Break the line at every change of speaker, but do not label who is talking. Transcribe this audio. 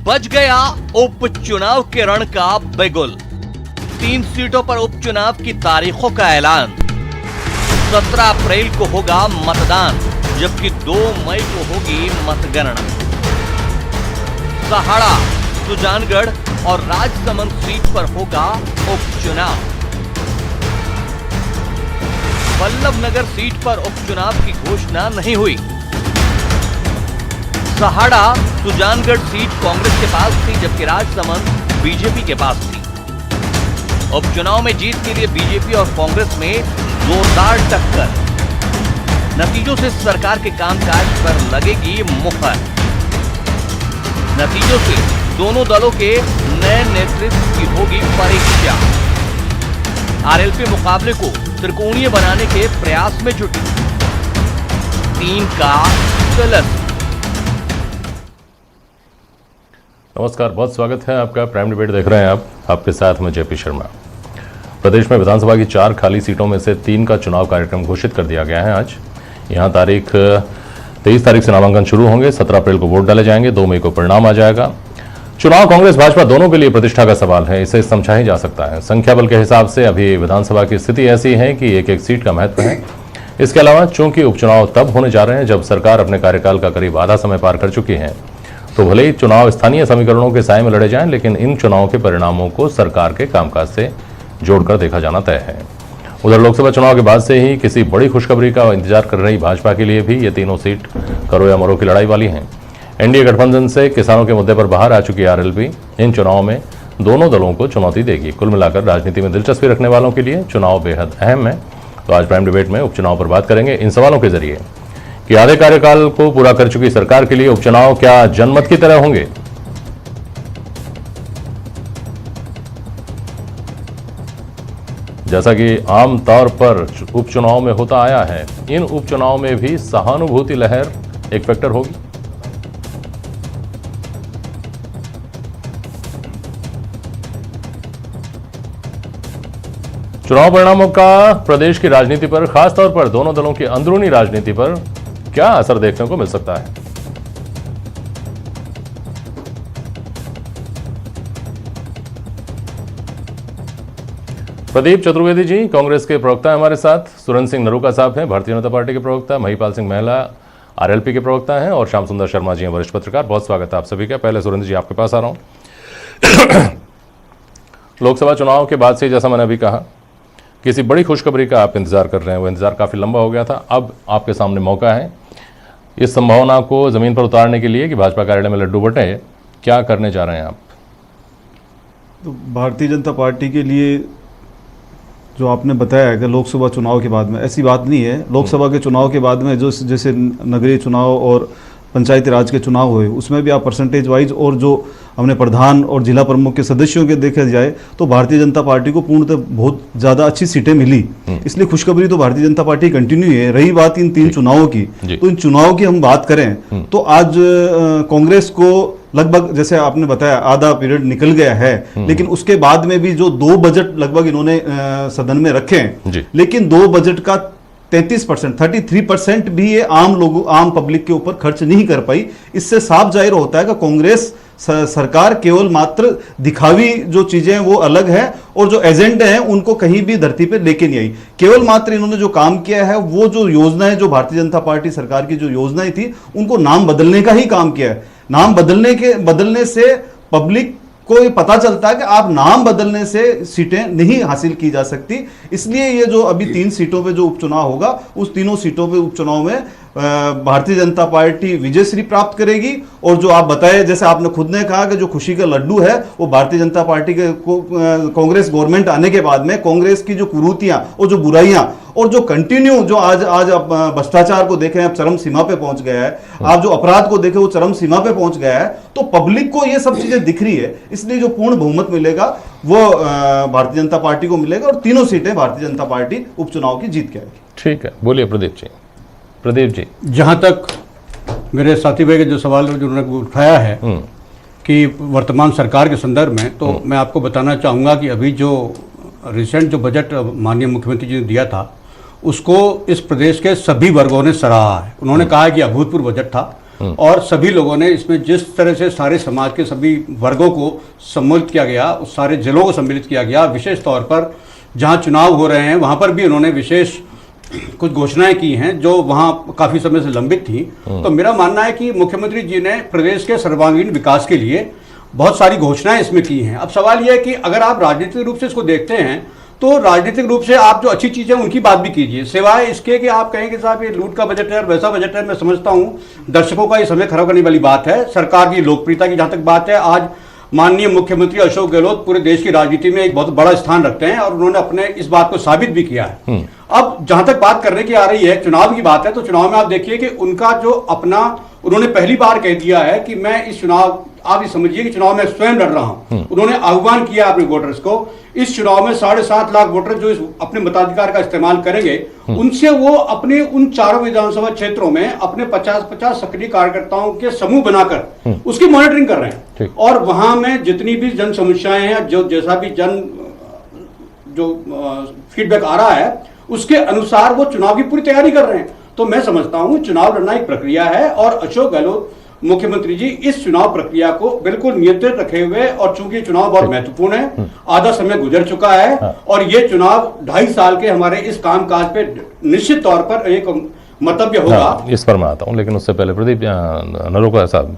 बज गया उपचुनाव के रण का बिगुल। 3 सीटों पर उपचुनाव की तारीखों का ऐलान। 17 अप्रैल को होगा मतदान, जबकि 2 मई को होगी मतगणना। सहाड़ा, सुजानगढ़ और राजसमंद सीट पर होगा उपचुनाव। वल्लभनगर सीट पर उपचुनाव की घोषणा नहीं हुई। सहाड़ा, सुजानगढ़ सीट कांग्रेस के पास थी, जबकि राजसमंद बीजेपी के पास थी। उपचुनाव में जीत के लिए बीजेपी और कांग्रेस में जोरदार टक्कर। नतीजों से सरकार के कामकाज पर लगेगी मुहर। नतीजों से दोनों दलों के नए नेतृत्व की होगी परीक्षा। आरएलपी मुकाबले को त्रिकोणीय बनाने के प्रयास में जुटी। 3 का गलत।
नमस्कार, बहुत स्वागत है आपका। प्राइम डिबेट देख रहे हैं आप, आपके साथ मैं जेपी शर्मा। प्रदेश में विधानसभा की 4 खाली सीटों में से 3 का चुनाव कार्यक्रम घोषित कर दिया गया है। आज यहाँ 23 तारीख से नामांकन शुरू होंगे। 17 अप्रैल को वोट डाले जाएंगे। 2 मई को परिणाम आ जाएगा। चुनाव कांग्रेस भाजपा दोनों के लिए प्रतिष्ठा का सवाल है, इसे समझा ही जा सकता है। संख्या बल के हिसाब से अभी विधानसभा की स्थिति ऐसी है कि एक सीट का महत्व है। इसके अलावा चूंकि उपचुनाव तब होने जा रहे हैं जब सरकार अपने कार्यकाल का करीब आधा समय पार कर चुकी है, तो भले ही चुनाव स्थानीय समीकरणों के साए में लड़े जाएं, लेकिन इन चुनावों के परिणामों को सरकार के कामकाज से जोड़कर देखा जाना तय है। उधर लोकसभा चुनाव के बाद से ही किसी बड़ी खुशखबरी का इंतजार कर रही भाजपा के लिए भी ये तीनों सीट करो या मरो की लड़ाई वाली हैं। एनडीए गठबंधन से किसानों के मुद्दे पर बाहर आ चुकी आरएलपी इन चुनाव में दोनों दलों को चुनौती देगी। कुल मिलाकर राजनीति में दिलचस्पी रखने वालों के लिए चुनाव बेहद अहम है। तो आज प्राइम डिबेट में उपचुनाव पर बात करेंगे इन सवालों के जरिए कि आधे कार्यकाल को पूरा कर चुकी सरकार के लिए उपचुनाव क्या जनमत की तरह होंगे। जैसा कि आम तौर पर उपचुनाव में होता आया है, इन उपचुनाव में भी सहानुभूति लहर एक फैक्टर होगी। चुनाव परिणामों का प्रदेश की राजनीति पर, खासतौर पर दोनों दलों की अंदरूनी राजनीति पर क्या असर देखने को मिल सकता है। प्रदीप चतुर्वेदी जी कांग्रेस के प्रवक्ता हैं हमारे साथ। सुरेंद्र सिंह नरूका साहब हैं भारतीय जनता पार्टी के प्रवक्ता। महिपाल सिंह महिला आरएलपी के प्रवक्ता हैं और श्याम सुंदर शर्मा जी हैं वरिष्ठ पत्रकार। बहुत स्वागत है आप सभी का। पहले सुरेंद्र जी आपके पास आ रहा हूं। लोकसभा चुनाव के बाद से, जैसा मैंने अभी कहा, किसी बड़ी खुशखबरी का आप इंतजार कर रहे हैं। वो इंतजार काफी लंबा हो गया था। अब आपके सामने मौका है इस संभावना को जमीन पर उतारने के लिए कि भाजपा कार्यालय में लड्डू बटे। क्या करने जा रहे हैं आप?
तो भारतीय जनता पार्टी के लिए जो आपने बताया है कि लोकसभा चुनाव के बाद में, ऐसी बात नहीं है। लोकसभा के चुनाव के बाद में जो जैसे नगरीय चुनाव और पंचायती राज के चुनाव हुए, उसमें भी आप परसेंटेज वाइज और जो हमने प्रधान और जिला प्रमुख के सदस्यों के देखा जाए तो भारतीय जनता पार्टी को पूर्णतः बहुत ज़्यादा अच्छी सीटें मिली। इसलिए खुशखबरी तो भारतीय जनता पार्टी कंटिन्यू है। रही बात इन 3 चुनावों की, तो इन चुनावों की हम बात करें तो आज कांग्रेस को लगभग, जैसे आपने बताया, आधा पीरियड निकल गया है, लेकिन उसके बाद में भी जो 2 बजट लगभग इन्होंने सदन में रखे हैं, लेकिन 2 बजट का 33% भी ये आम लोगों, आम पब्लिक के ऊपर खर्च नहीं कर पाई। इससे साफ जाहिर होता है कि कांग्रेस सरकार केवल मात्र दिखावी जो चीजें हैं वो अलग है, और जो एजेंडे हैं उनको कहीं भी धरती पे लेके नहीं आई। केवल मात्र इन्होंने जो काम किया है, वो जो योजनाएं, जो भारतीय जनता पार्टी सरकार की जो योजनाएं थी, उनको नाम बदलने का ही काम किया है। नाम बदलने से पब्लिक को ये पता चलता है कि आप नाम बदलने से सीटें नहीं हासिल की जा सकती। इसलिए ये जो अभी 3 सीटों पे जो उपचुनाव होगा, उस तीनों सीटों पे उपचुनाव में भारतीय जनता पार्टी विजयश्री प्राप्त करेगी। और जो आप बताए, जैसे आपने खुद ने कहा कि जो खुशी का लड्डू है वो भारतीय जनता पार्टी के कांग्रेस गवर्नमेंट आने के बाद में कांग्रेस की जो कुरीतियां और जो बुराइयां और जो कंटिन्यू, जो आज आप भ्रष्टाचार को देखें, अब चरम सीमा पे पहुंच गया है। आप जो अपराध को देखें, वो चरम सीमा पे पहुंच गया है। तो पब्लिक को ये सब चीजें दिख रही है। इसलिए जो पूर्ण बहुमत मिलेगा वो भारतीय जनता पार्टी को मिलेगा, और तीनों सीटें भारतीय जनता पार्टी उपचुनाव की जीत के आएगी। ठीक है,
बोलिए प्रदीप जी। प्रदीप जी,
जहाँ तक मेरे साथी भाई के जो सवाल जो उन्होंने उठाया है कि वर्तमान सरकार के संदर्भ में, तो मैं आपको बताना चाहूँगा कि अभी जो रिसेंट जो बजट माननीय मुख्यमंत्री जी ने दिया था, उसको इस प्रदेश के सभी वर्गों ने सराहा है। उन्होंने कहा कि अभूतपूर्व बजट था। और सभी लोगों ने इसमें जिस तरह से सारे समाज के सभी वर्गों को सम्मिलित किया गया, उस सारे जिलों को सम्मिलित किया गया, विशेष तौर पर जहां चुनाव हो रहे हैं वहां पर भी उन्होंने विशेष कुछ घोषणाएं की हैं जो वहां काफी समय से लंबित थी। तो मेरा मानना है कि मुख्यमंत्री जी ने प्रदेश के सर्वांगीण विकास के लिए बहुत सारी घोषणाएं इसमें की हैं। अब सवाल यह है कि अगर आप राजनीतिक रूप से इसको देखते हैं तो राजनीतिक रूप से आप जो अच्छी चीजें उनकी बात भी कीजिए, सिवाय इसके कि आप कहें कि साहब ये लूट का बजट है और वैसा बजट है। मैं समझता हूं दर्शकों का ये समय खराब करने वाली बात है। सरकार की लोकप्रियता की जहां तक बात है, आज माननीय मुख्यमंत्री अशोक गहलोत पूरे देश की राजनीति में एक बहुत बड़ा स्थान रखते हैं और उन्होंने अपने इस बात को साबित भी किया है। अब जहां तक बात करने की आ रही है, चुनाव की बात है, तो चुनाव में आप देखिए कि उनका जो अपना उन्होंने पहली बार कह दिया है कि मैं इस चुनाव, आप ये समझिए कि चुनाव में स्वयं लड़ रहा हूं। उन्होंने आह्वान किया अपने वोटर्स को, इस चुनाव में 7.5 लाख वोटर जो इस अपने मताधिकार का इस्तेमाल करेंगे, उनसे वो अपने उन चारों विधानसभा क्षेत्रों में अपने 50-50 सक्रिय कार्यकर्ताओं के समूह बनाकर उसकी मॉनिटरिंग कर रहे हैं। और वहां में जितनी भी जन समस्याएं हैं, जो जैसा भी जो फीडबैक आ रहा है, उसके अनुसार वो चुनाव की पूरी तैयारी कर रहे हैं। तो मैं समझता हूं चुनाव लड़ना एक प्रक्रिया है और अशोक गहलोत मुख्यमंत्री जी इस चुनाव प्रक्रिया को बिल्कुल नियंत्रित रखे हुए, और चूंकि चुनाव बहुत महत्वपूर्ण है, आधा समय गुजर चुका है और ये चुनाव 2.5 साल के हमारे इस कामकाज पे निश्चित तौर पर एक मंतव्य होगा।
इस पर मैं आता हूं, लेकिन उससे पहले प्रदीप नरोका साहब,